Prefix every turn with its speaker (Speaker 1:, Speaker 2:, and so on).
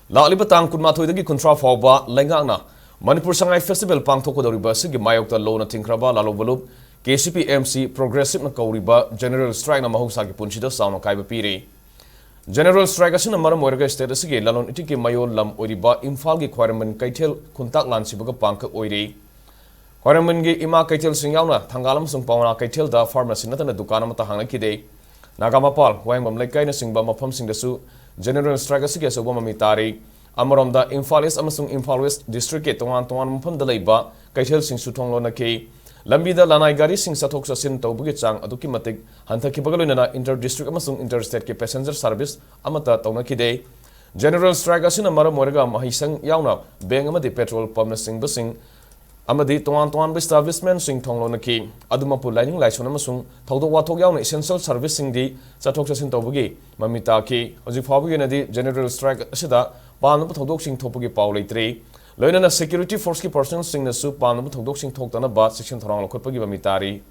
Speaker 1: Laaliba tang kunmathoidagi kuntra fawba lengangna Manipur Sangai Festival pangthokodoriba sigi mayokta lona tingkraba lalobalup KCP MC Progressive na Kouriba General Strike na Mahoushagi Punshi da Chaona Akaiba Piri General Strike asina maram oiraga state asigi lalon itiki mayo lam oiriba Imphal gi khwaraman kaithel kuntak lansibaga pangka oiri khwaraman gi ima kaithel singyauna thangalam sung pawana kaithel da pharmacy natana dukana mata hanglakide Nagamapal wayangbam laikai na singba mafam singdasu General Strike asigi asoba mamitari Amaromda Imphal East amasung Imphal West District ke tongan mafam da leiba kaithel sing suthonglo na ke Lambida lanai gari sing sathok sasin tawbugi chang aduki matik hanthaki bagaloina inter district amasung interstate ke passenger service amata tawnakide General Strike asina maram oiraga mahisang yauna bank amadi petrol pump na sing basing amadi tongan establishment sing thonglo na ki adumapu lining laison amasung thodok wathok yauna essential service sing di sathok sasin tawbugi mamita ki hoji phabugi na di General Strike asida panab thodok sing thopugi paw leitre Loina na security force ki persons sing na su pan bu thokdok sing thok tana ba section thorang lokhot pagi ba mitari